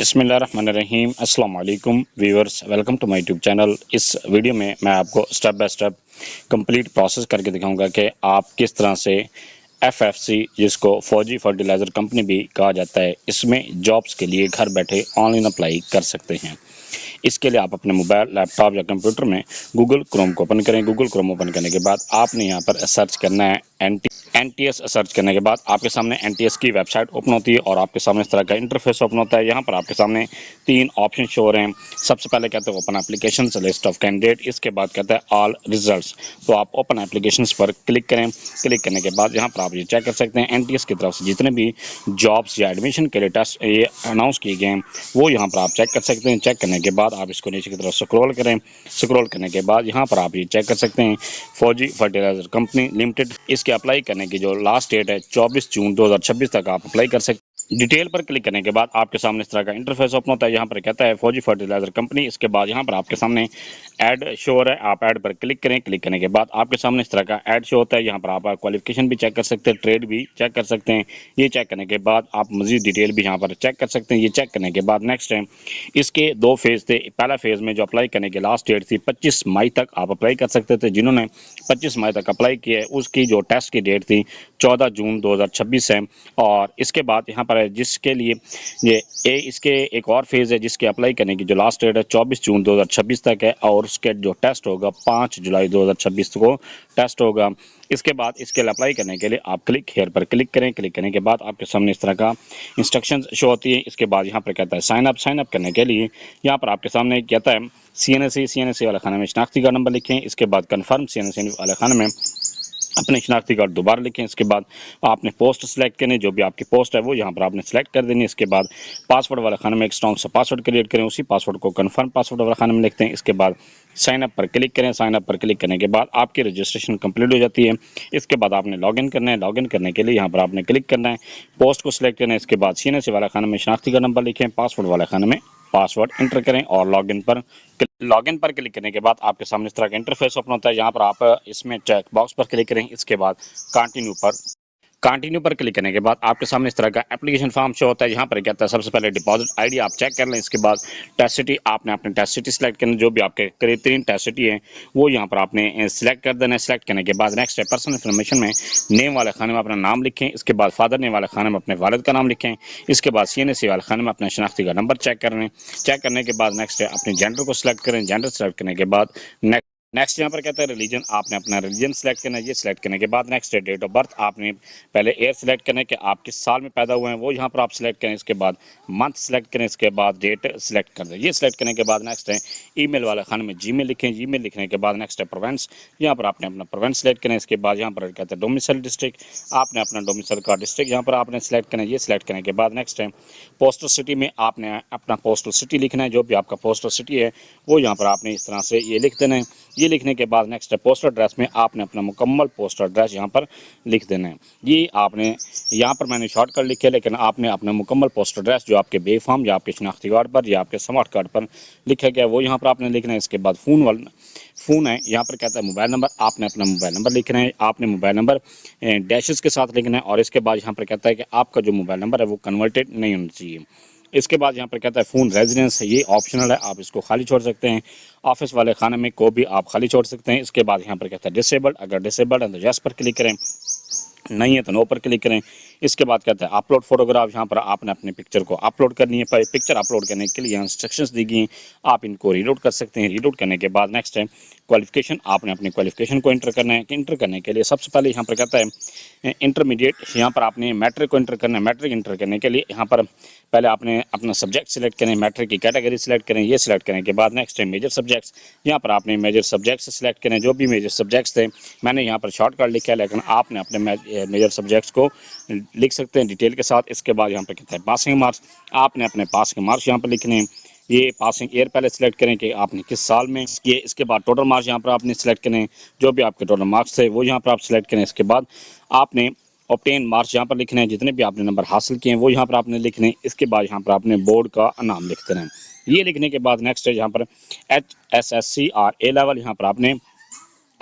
बिस्मिल्लाहिर्रहमानिर्रहीम अस्सलाम वालेकुम viewers, welcome to my YouTube channel. इस वीडियो में मैं आपको step by step complete process करके दिखाऊंगा कि आप किस तरह से एफएफसी, जिसको फौजी फर्टिलाइज़र कंपनी भी कहा जाता है, इसमें जॉब्स के लिए घर बैठे ऑनलाइन अप्लाई कर सकते हैं। इसके लिए आप अपने मोबाइल, लैपटॉप या कंप्यूटर में गूगल क्रोम को ओपन करें। गूगल क्रोम ओपन करने के बाद आपने यहाँ पर सर्च करना है एनटीएस। सर्च करने के बाद आपके सामने एनटीएस की वेबसाइट ओपन होती है और आपके सामने इस तरह का इंटरफेस ओपन होता है। यहाँ पर आपके सामने तीन ऑप्शन शो हो रहे हैं। सबसे पहले कहते हैं open application, list of candidate. इसके बाद कहता है ऑल रिजल्ट्स। तो आप ओपन एप्लीकेशन पर क्लिक करें। क्लिक करने के बाद यहाँ पर आप ये चेक कर सकते हैं एनटीएस की तरफ से जितने भी जॉब्स या एडमिशन के लिए टेस्ट ये अनाउंस किए गए हैं वो यहाँ पर आप चेक कर सकते हैं। चेक करने के बाद आप इसको नीचे की तरफ स्क्रॉल करें। स्क्रॉल करने के बाद यहाँ पर आप ये चेक कर सकते हैं फौजी फर्टिलाइजर कंपनी लिमिटेड। इसके अप्लाई करने की जो लास्ट डेट है 24 जून 2026 तक आप अप्लाई कर सकते हैं। डिटेल पर क्लिक करने के बाद आपके सामने इस तरह का इंटरफेस ओपन होता है। यहाँ पर कहता है फौजी फर्टिलाइजर कंपनी। इसके बाद यहाँ पर आपके सामने ऐड शो हो रहा है। आप ऐड पर क्लिक करें। क्लिक करने के बाद आपके सामने इस तरह का ऐड शो होता है। यहाँ पर आप क्वालिफिकेशन भी चेक कर सकते हैं, ट्रेड भी चेक कर सकते हैं। ये चेक करने के बाद आप मजीद डिटेल भी यहाँ पर चेक कर सकते हैं। ये चेक करने के बाद नेक्स्ट टाइम इसके दो फेज़ थे। पहला फेज़ में जो अप्लाई करने की लास्ट डेट थी 25 मई तक आप अप्लाई कर सकते थे। जिन्होंने 25 मई तक अप्लाई किया है उसकी जो टेस्ट की डेट थी 14 जून 2026 है। और इसके बाद यहाँ पर जिसके लिए इसके एक और फेज़ है जिसके अप्लाई करने की जो लास्ट डेट है 24 जून 2026 तक है और उसके जो टेस्ट होगा 5 जुलाई 2026 को टेस्ट होगा। इसके बाद इसके लिए अप्लाई करने के लिए आप क्लिक हेयर पर क्लिक करें। क्लिक करने के बाद आपके सामने इस तरह का इंस्ट्रक्शंस शो होती है। इसके बाद यहाँ पर कहता है साइन अप। साइन अप करने के लिए यहाँ पर आपके सामने कहता है सीएनएससी वाले खाने में शनाख्ती कार्ड नंबर लिखें। इसके बाद कन्फर्म सीएनएससी वाले खाने में अपने शनाख्ती कार्ड दोबारा लिखें। इसके बाद आपने पोस्ट सेलेक्ट करनी, जो भी आपकी पोस्ट है वो यहाँ पर आपने सेलेक्ट कर देनी है। इसके बाद पासवर्ड वाला खाने में एक स्ट्रॉन्ग सा पासवर्ड क्रिएट करें, उसी पासवर्ड को कन्फर्म पासवर्ड वाला खाने में लिखते हैं। इसके बाद साइन अप पर क्लिक करें। साइन अप पर क्लिक करने के बाद आपकी रजिस्ट्रेशन कंप्लीट हो जाती है। इसके बाद आपने लॉगिन करना है। लॉगिन करने के लिए यहाँ पर आपने क्लिक करना है, पोस्ट को सिलेक्ट करना है। इसके बाद सीएनएससी वाला खाने में शनाख्ती कार्ड नंबर लिखें, पासवर्ड वाला खाने में पासवर्ड एंटर करें और लॉगिन पर क्लिक करने के बाद आपके सामने इस तरह का इंटरफेस ओपन होता है। यहाँ पर आप इसमें चेक बॉक्स पर क्लिक करें। इसके बाद कंटिन्यू पर क्लिक करने के बाद आपके सामने इस तरह का एप्लीकेशन फॉर्म शो होता है। यहाँ पर कहता है सबसे पहले डिपॉजिट आईडी आप चेक कर लें। इसके बाद टेस्ट सिटी आपने अपने टेस्ट सिटी सेलेक्ट करना, जो भी आपके करीब 3 टेस्ट सिटी है वो यहाँ पर आपने सेलेक्ट कर देना है। सेलेक्ट करने के बाद नेक्स्ट है पर्सनल इन्फॉर्मेशन में नेम वाले खाने में अपना नाम लिखें। इसके बाद फादर नेम वाले खाने में अपने वालिद का नाम लिखें। इसके बाद सीएनएससी वाले खाने में अपने शनाख्ती का नंबर चेक कर लें। चेक करने के बाद नेक्स्ट है अपने जेंडर को सिलेक्ट करें। जेंडर सेलेक्ट करने के बाद नेक्स्ट यहाँ पर कहता है रिलीजन, आपने अपना रिलीजन सेलेक्ट करना है। ये सिलेक्ट करने के बाद नेक्स्ट है डेट ऑफ बर्थ, आपने पहले ईयर सेलेक्ट करना है कि आप किस साल में पैदा हुए हैं वो यहाँ पर आप सेलेक्ट करें। इसके बाद मंथ सेलेक्ट करें। इसके बाद डेट सेलेक्ट कर दें। ये सिलेक्ट करने के बाद नेक्स्ट है ईमेल वाले खाने में जीमेल लिखें। जीमेल लिखने के बाद नेक्स्ट है प्रोवेंस, यहाँ पर आपने अपना प्रोवेंस सेलेक्ट करें। इसके बाद यहाँ पर कहते हैं डोमिसाइल डिस्ट्रिक्ट, आपने अपना डोमिसाइल का डिस्ट्रिक्ट यहाँ पर आपने सेलेक्ट करना है। ये सिलेक्ट करने के बाद नेक्स्ट है पोस्टल सिटी में आपने अपना पोस्टल सिटी लिखना है। जो भी आपका पोस्टल सिटी है वो यहाँ पर आपने इस तरह से ये लिख देना है। ये लिखने के बाद नेक्स्ट है पोस्टल एड्रेस में आपने अपना मुकम्मल पोस्टल एड्रेस यहाँ पर लिख देना है। ये आपने यहाँ पर मैंने शॉर्टकट लिखे, लेकिन आपने अपना मुकम्मल पोस्टल एड्रेस जो आपके बे फॉर्म या आपके शनाख्ती कार्ड पर या आपके स्मार्ट कार्ड पर लिखा गया वो यहाँ पर आपने लिखना है। इसके बाद फ़ोन है, यहाँ पर कहता है मोबाइल नंबर, आपने अपना मोबाइल नंबर लिखना है। आपने मोबाइल नंबर डैशेस के साथ लिखना है और इसके बाद यहाँ पर कहता है कि आपका जो मोबाइल नंबर है वो कन्वर्टेड नहीं होना चाहिए। इसके बाद यहाँ पर कहता है फ़ोन रेजिडेंस है, ये ऑप्शनल है, आप इसको खाली छोड़ सकते हैं। ऑफिस वाले खाने में को भी आप खाली छोड़ सकते हैं। इसके बाद यहाँ पर कहता है डिसेबल्ड, अगर डिसेबल्ड है तो यस पर क्लिक करें, नहीं है तो नो पर क्लिक करें। इसके बाद कहता है अपलोड फोटोग्राफ, यहाँ पर आपने अपने पिक्चर को अपलोड करनी है। पिक्चर अपलोड करने के लिए इंस्ट्रक्शंस दी गई, आप इनको रीलोड कर सकते हैं। रीलोड करने के बाद नेक्स्ट है क्वालिफिकेशन, आपने अपनी क्वालिफिकेशन को इंटर करना है। इंटर करने के लिए सबसे पहले यहाँ पर कहता है इंटरमीडिएट, यहाँ पर आपने मैट्रिक को इंटर करना है। मैट्रिक इंटर करने के लिए यहाँ पर पहले आपने अपना सब्जेक्ट सिलेक्ट करें, मैट्रिक की कैटेगरी सिलेक्ट करें। ये सिलेक्ट करने के बाद नेक्स्ट है मेजर सब्जेक्ट्स, यहाँ पर आपने मेजर सब्जेक्ट्स सिलेक्ट करें। जो भी मेजर सब्जेक्ट्स थे मैंने यहाँ पर शॉर्टकट लिखा है, लेकिन आपने अपने मेजर सब्जेक्ट्स को लिख सकते हैं डिटेल के साथ। इसके बाद यहाँ पर कहता है पासिंग मार्क्स, आपने अपने पास के मार्क्स यहाँ पर लिखने हैं। ये पासिंग ईयर पहले सिलेक्ट करें कि आपने किस साल में किए। इसके बाद टोटल मार्क्स यहाँ पर आपने सिलेक्ट करें, जो भी आपके टोटल मार्क्स थे वो यहाँ पर आप सिलेक्ट करें। इसके बाद आपने ऑब्टेन मार्क्स यहाँ पर लिखने हैं, जितने भी आपने नंबर हासिल किए हैं वो यहाँ पर आपने लिखने हैं। इसके बाद यहाँ पर आपने बोर्ड का नाम लिख देना है। ये लिखने के बाद नेक्स्ट है यहाँ पर HSSC और A लेवल, यहाँ पर आपने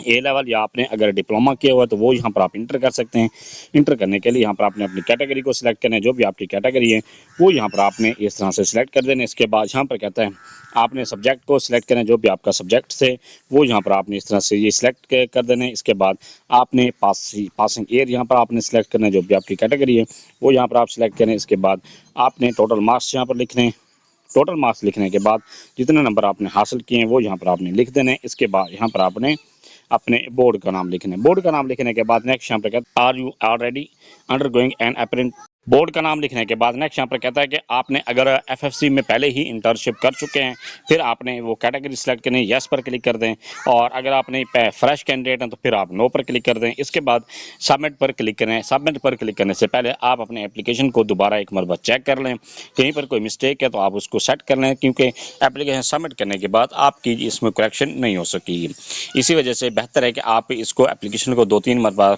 ए लेवल या आपने अगर डिप्लोमा किया हुआ है तो वो यहाँ पर आप इंटर कर सकते हैं। इंटर करने के लिए यहाँ पर आपने अपनी कैटेगरी को सिलेक्ट करना है, जो भी आपकी कैटेगरी है वो यहाँ पर आपने इस तरह से सिलेक्ट कर देना है। इसके बाद यहाँ पर कहता है आपने सब्जेक्ट को सिलेक्ट करना है, जो भी आपका सब्जेक्ट से वो यहाँ पर आपने इस तरह से ये सिलेक्ट कर देना है। इसके बाद आपने पासिंग ईयर यहाँ पर आपने सिलेक्ट करना है, जो भी आपकी कैटेगरी है वो यहाँ पर आप सिलेक्ट करें। इसके बाद आपने टोटल मार्क्स यहाँ पर लिखने हैं। टोटल मार्क्स लिखने के बाद जितने नंबर आपने हासिल किए हैं वो यहाँ पर आपने लिख देने हैं। इसके बाद यहाँ पर आपने अपने बोर्ड का नाम लिखना है। बोर्ड का नाम लिखने के बाद नेक्स्ट यहाँ पर कहता है are you already undergoing an apprentice. Board का नाम लिखने के बाद नेक्स्ट यहाँ पर कहता है कि आपने अगर एफएफसी में पहले ही इंटर्नशिप कर चुके हैं, फिर आपने वो कैटेगरी सेलेक्ट करनी है, यस पर क्लिक कर दें। और अगर आपने फ्रेश कैंडिडेट हैं तो फिर आप नो पर क्लिक कर दें। इसके बाद सबमिट पर क्लिक करें। सबमिट पर क्लिक करने से पहले आप अपने एप्लीकेशन को दोबारा एक मरतबा चेक कर लें, कहीं पर कोई मिस्टेक है तो आप उसको सेट कर लें, क्योंकि एप्लीकेशन सबमिट करने के बाद आपकी इसमें करेक्शन नहीं हो सकेगी। इसी वजह से बेहतर है कि आप इसको एप्लीकेशन को 2-3 मरतबा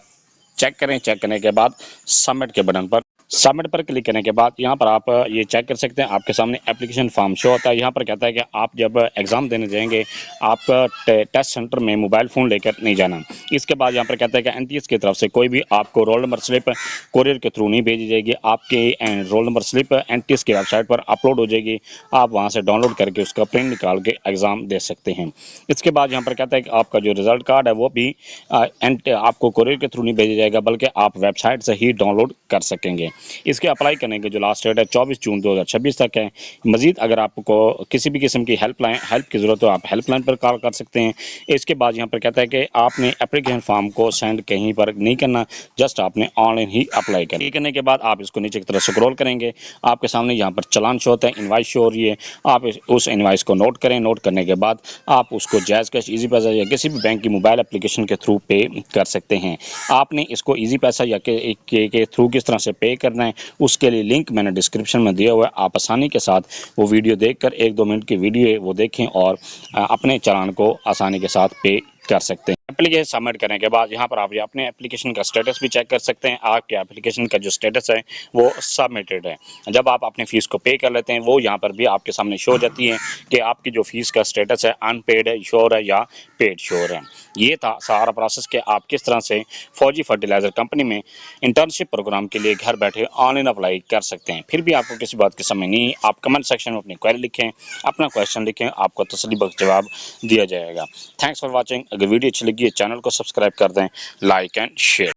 चेक करें। चेक करने के बाद सबमिट के बटन पर सबमिट पर क्लिक करने के बाद यहाँ पर आप ये चेक कर सकते हैं, आपके सामने एप्लीकेशन फॉर्म शो होता है। यहाँ पर कहता है कि आप जब एग्ज़ाम देने जाएंगे आप टेस्ट सेंटर में मोबाइल फ़ोन लेकर नहीं जाना। इसके बाद यहाँ पर कहता है कि एनटीएस की तरफ से कोई भी आपको रोल नंबर स्लिप कोरियर के थ्रू नहीं भेजी जाएगी। आपके रोल नंबर स्लिप एनटीएस की वेबसाइट पर अपलोड हो जाएगी, आप वहाँ से डाउनलोड करके उसका प्रिंट निकाल के एग्ज़ाम दे सकते हैं। इसके बाद यहाँ पर कहता है कि आपका जो रिज़ल्ट कार्ड है वो भी आपको कोरियर के थ्रू नहीं भेजा जाएगा, बल्कि आप वेबसाइट से ही डाउनलोड कर सकेंगे। इसके अप्लाई करने की जो लास्ट डेट है 24 जून 2026 तक है। मज़ीद अगर आपको किसी भी किस्म की हेल्प की ज़रूरत हो आप हेल्पलाइन पर कॉल कर सकते हैं। इसके बाद यहाँ पर कहता है कि आपने एप्लीकेशन फॉर्म को सेंड कहीं पर नहीं करना, जस्ट आपने ऑनलाइन ही अप्लाई करना। ये करने के बाद आप इसको नीचे की तरफ स्क्रॉल करेंगे, आपके सामने यहाँ पर चालान शो होता है, इनवाइस शो हो रही है। आप उस इनवाइस को नोट करें। नोट करने के बाद आप उसको जैज़ कैश, ईजी पैसा या किसी भी बैंक की मोबाइल एप्लीकेशन के थ्रू पे कर सकते हैं। आपने इसको ईजी पैसा या के थ्रू किस तरह से पे करना है उसके लिए लिंक मैंने डिस्क्रिप्शन में दिया हुआ है। आप आसानी के साथ वो वीडियो देखकर 1-2 मिनट की वीडियो है वो देखें और अपने चालान को आसानी के साथ पे कर सकते हैं। एप्लीकेशन सबमिट करने के बाद यहाँ पर आप ये अपने एप्लीकेशन का स्टेटस भी चेक कर सकते हैं। आपके एप्लीकेशन का जो स्टेटस है वो सबमिटेड है। जब आप अपनी फ़ीस को पे कर लेते हैं वो यहाँ पर भी आपके सामने शो हो जाती है कि आपकी जो फ़ीस का स्टेटस है अनपेड है, श्योर है या पेड श्योर है। ये था सारा प्रोसेस कि आप किस तरह से फौजी फर्टिलाइज़र कंपनी में इंटर्नशिप प्रोग्राम के लिए घर बैठे ऑनलाइन अप्लाई कर सकते हैं। फिर भी आपको किसी बात की समझ नहीं, आप कमेंट सेक्शन में अपनी क्वेरी लिखें, अपना क्वेश्चन लिखें, आपको तसल्ली बख्श जवाब दिया जाएगा। Thanks for watching. अगर वीडियो अच्छी लगी है चैनल को सब्सक्राइब कर दें, लाइक एंड शेयर।